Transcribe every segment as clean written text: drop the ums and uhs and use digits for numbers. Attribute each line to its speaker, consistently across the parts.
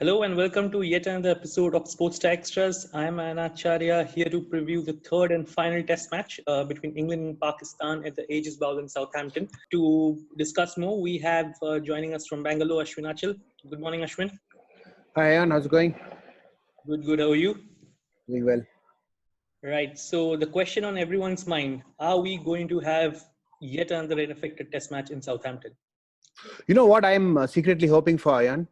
Speaker 1: Hello and welcome to yet another episode of Sports Extras. I am Ayan Acharya here to preview the third and final test match between England and Pakistan at the Aegis Bowl in Southampton. To discuss more, we have joining us from Bangalore, Ashwin Achal. Good morning, Ashwin.
Speaker 2: Hi, Ayan. How's it going?
Speaker 1: Good, good. How are you?
Speaker 2: Doing well.
Speaker 1: Right. So the question on everyone's mind: are we going to have yet another unaffected test match in Southampton?
Speaker 2: You know what I'm secretly hoping for, Ayan?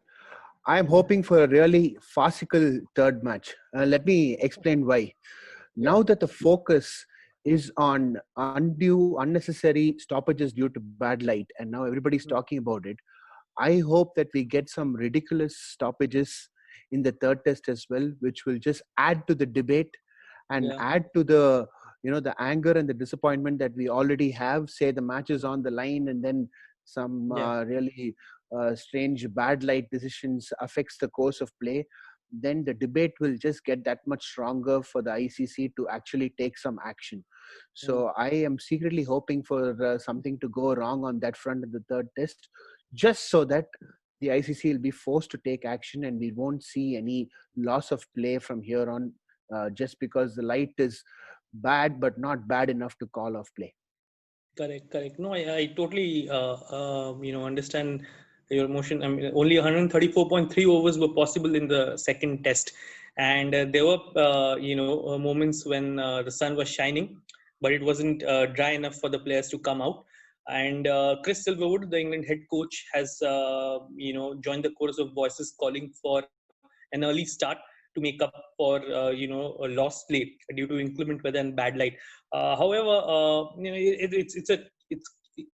Speaker 2: I'm
Speaker 1: Mhm.
Speaker 2: hoping for a really farcical third match. Let me explain why.
Speaker 1: Yeah.
Speaker 2: Now that the focus is on unnecessary stoppages due to bad light, and now everybody's
Speaker 1: Mhm.
Speaker 2: talking about it, I hope that we get some ridiculous stoppages in the third test as well, which will just add to the debate and
Speaker 1: Yeah.
Speaker 2: add to the anger and the disappointment that we already have. Say the match is on the line, and then some
Speaker 1: Yeah.
Speaker 2: really strange bad light decisions affects the course of play. Then the debate will just get that much stronger for the ICC to actually take some action.
Speaker 1: Mhm.
Speaker 2: So I am secretly hoping for something to go wrong on that front in the third test, just so that the ICC will be forced to take action and we won't see any loss of play from here on, just because the light is bad but not bad enough to call off play.
Speaker 1: Correct, correct. No, I totally, understand your emotion. I mean, only 134.3 overs were possible in the second test, and there were, moments when the sun was shining, but it wasn't dry enough for the players to come out. And Chris Silverwood, the England head coach, has, joined the chorus of voices calling for an early start to make up for, a lost play due to inclement weather and bad light. However, it's a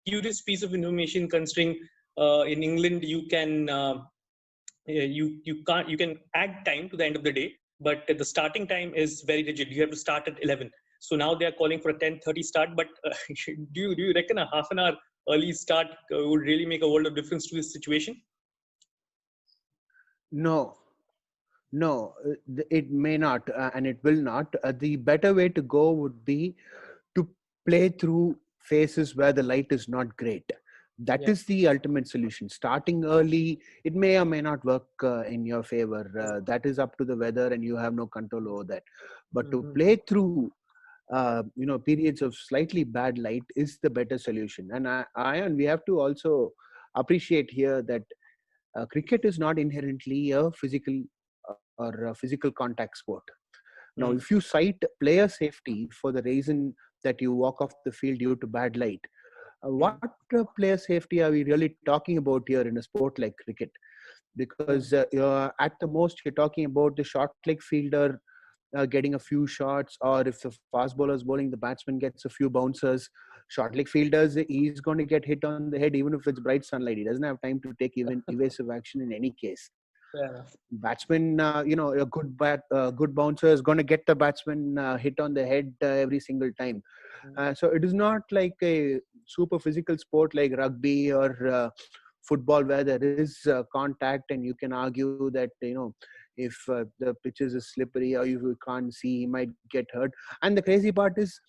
Speaker 1: curious piece of information considering in England you can add time to the end of the day, but the starting time is very rigid. You have to start at 11. So now they are calling for a 10:30 start. But do you reckon a half an hour early start would really make a world of difference to this situation?
Speaker 2: No, no, it may not, and it will not. The better way to go would be to play through phases where the light is not great. That
Speaker 1: Yeah.
Speaker 2: is the ultimate solution. Starting early, it may or may not work in your favor. That is up to the weather, and you have no control over that. But to
Speaker 1: Mm-hmm.
Speaker 2: play through, periods of slightly bad light is the better solution. And Ayan, we have to also appreciate here that cricket is not inherently a physical or a physical contact sport. Now, if you cite player safety for the reason that you walk off the field due to bad light, what player safety are we really talking about here in a sport like cricket? Because at the most, you're talking about the short leg fielder getting a few shots, or if the fast bowler is bowling, the batsman gets a few bouncers. Short leg fielders, he's going to get hit on the head even if it's bright sunlight. He doesn't have time to take even evasive action in any case.
Speaker 1: Fair enough.
Speaker 2: Batsman, a good bouncer is going to get the batsman hit on the head every single time. So it is not like a super physical sport like rugby or football, where there is contact and you can argue that if the pitches is slippery or you can't see, he might get hurt. And the crazy part is,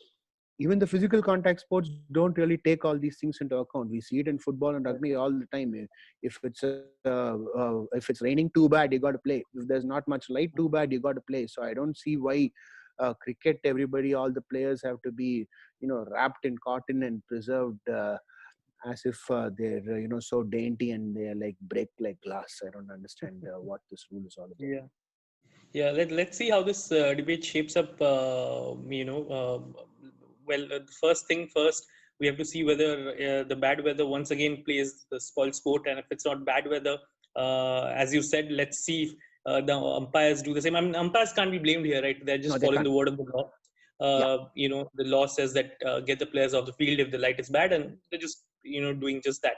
Speaker 2: even the physical contact sports don't really take all these things into account. We see it in football and rugby all the time. If it's raining too bad, you got to play. If there's not much light, too bad, you got to play. So I don't see why cricket, everybody, all the players have to be wrapped in cotton and preserved as if they're so dainty and they're like break like glass. I don't understand what this rule is all about.
Speaker 1: Yeah. Yeah, let's see how this debate shapes up. First thing first, we have to see whether the bad weather once again plays the spoil sport, and if it's not bad weather, as you said, let's see if the umpires do the same. I mean, umpires can't be blamed here, right? They're
Speaker 2: No,
Speaker 1: just
Speaker 2: they
Speaker 1: following
Speaker 2: can't.
Speaker 1: the word of the law.
Speaker 2: Yeah.
Speaker 1: The law says that get the players off the field if the light is bad, and they're just doing just that.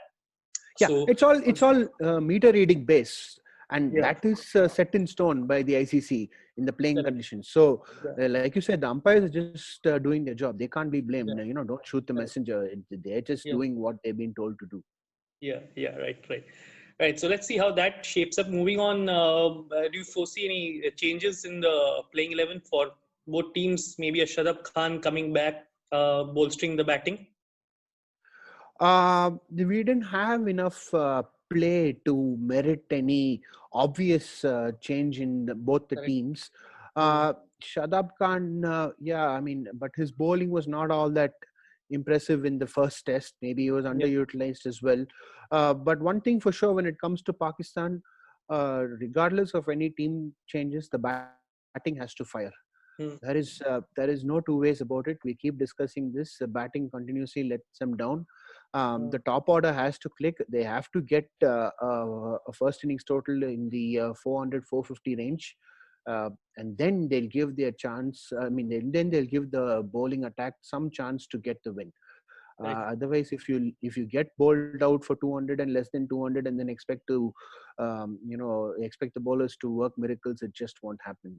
Speaker 2: Yeah,
Speaker 1: So,
Speaker 2: it's all meter reading based, and
Speaker 1: yeah,
Speaker 2: that is set in stone by the ICC in the playing
Speaker 1: correct.
Speaker 2: conditions. So,
Speaker 1: Yeah,
Speaker 2: like you said, the umpires are just doing their job. They can't be blamed.
Speaker 1: yeah,
Speaker 2: Don't shoot the
Speaker 1: correct.
Speaker 2: messenger. They're just
Speaker 1: Yeah.
Speaker 2: doing what they've been told to do.
Speaker 1: Yeah, yeah, right, right. Right. So let's see how that shapes up. Moving on, do you foresee any changes in the playing 11 for both teams? Maybe a Shadab Khan coming back, bolstering the batting?
Speaker 2: We didn't have enough play to merit any obvious change in both the
Speaker 1: Correct.
Speaker 2: teams.
Speaker 1: Hmm.
Speaker 2: Shadab Khan, yeah, I mean, but his bowling was not all that impressive in the first test. Maybe he was
Speaker 1: Yep.
Speaker 2: underutilized as well. But one thing for sure, when it comes to Pakistan, regardless of any team changes, the batting has to fire.
Speaker 1: Hmm.
Speaker 2: There is no two ways about it. We keep discussing this. Batting continuously lets them down.
Speaker 1: Hmm.
Speaker 2: The top order has to click. They have to get a first innings total in the 400 450 range, and then they'll give their chance. I mean, then they'll give the bowling attack some chance to get the win.
Speaker 1: Correct.
Speaker 2: Otherwise, if you get bowled out for 200 and less than 200, and then expect to, expect the bowlers to work miracles, it just won't happen.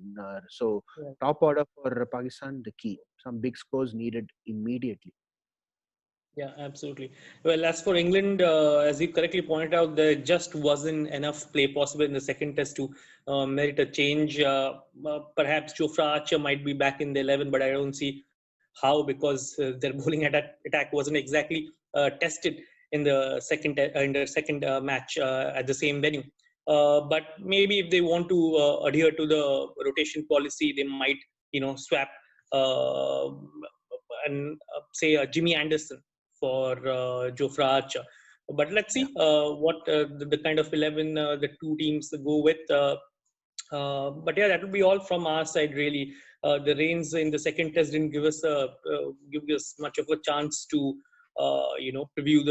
Speaker 2: So,
Speaker 1: Right.
Speaker 2: top order for Pakistan, the key. Some big scores needed immediately.
Speaker 1: Yeah, absolutely. Well, as for England, as you correctly pointed out, there just wasn't enough play possible in the second test to merit a change. Perhaps Jofra Archer might be back in the 11, but I don't see how, because their bowling attack wasn't exactly tested in the second match at the same venue. But maybe if they want to adhere to the rotation policy, they might, swap uh, and say Jimmy Anderson for Jofra Archer. But let's
Speaker 2: Yeah.
Speaker 1: see what the kind of 11 the two teams go with. But yeah, that would be all from our side, really. The rains in the second test didn't give us much of a chance to, preview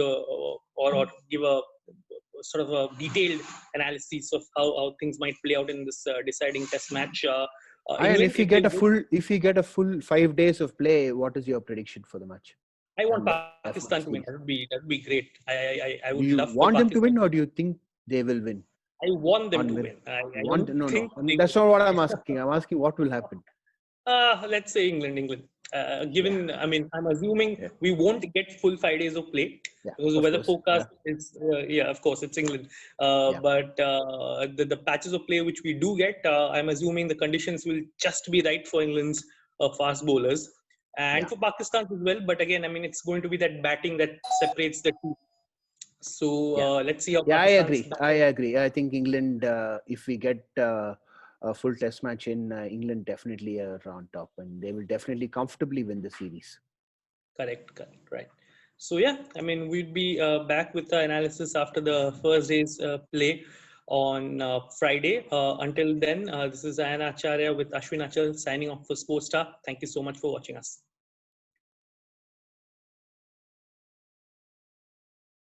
Speaker 1: or give a sort of a detailed analysis of how things might play out in this deciding test match.
Speaker 2: And
Speaker 1: England, if they go,
Speaker 2: if you get a full 5 days of play, what is your prediction for the match?
Speaker 1: I want
Speaker 2: On the
Speaker 1: Pakistan to
Speaker 2: first
Speaker 1: win. That
Speaker 2: series,
Speaker 1: would be great. I would
Speaker 2: do
Speaker 1: love
Speaker 2: you
Speaker 1: for
Speaker 2: want them
Speaker 1: Pakistan.
Speaker 2: to win, or do you think they will win?
Speaker 1: I want them
Speaker 2: On
Speaker 1: to
Speaker 2: mir-
Speaker 1: win. I
Speaker 2: you want
Speaker 1: don't
Speaker 2: no no.
Speaker 1: think they
Speaker 2: That's
Speaker 1: will.
Speaker 2: not what I'm asking. I'm asking what will happen.
Speaker 1: Let's say England.
Speaker 2: Yeah,
Speaker 1: I mean, I'm assuming
Speaker 2: yeah,
Speaker 1: we won't get full 5 days of play
Speaker 2: yeah.
Speaker 1: because the
Speaker 2: Of
Speaker 1: weather
Speaker 2: course, yeah,
Speaker 1: forecast is, yeah, of course, it's England.
Speaker 2: yeah,
Speaker 1: But the patches of play which we do get, I'm assuming the conditions will just be right for England's fast bowlers and
Speaker 2: yeah.
Speaker 1: for Pakistan as well. But again, I mean, it's going to be that batting that separates the two. So
Speaker 2: Yeah,
Speaker 1: let's see how
Speaker 2: yeah, I
Speaker 1: Pakistan's
Speaker 2: agree. I
Speaker 1: batting.
Speaker 2: agree. I think England, if we get a full test match in, England definitely are on top, and they will definitely comfortably win the series.
Speaker 1: Correct, right. So yeah, I mean, we'd be back with the analysis after the first day's play on Friday. Until then, this is Ayan Acharya with Ashwin Achal signing off for Sportstar. Thank you so much for watching us.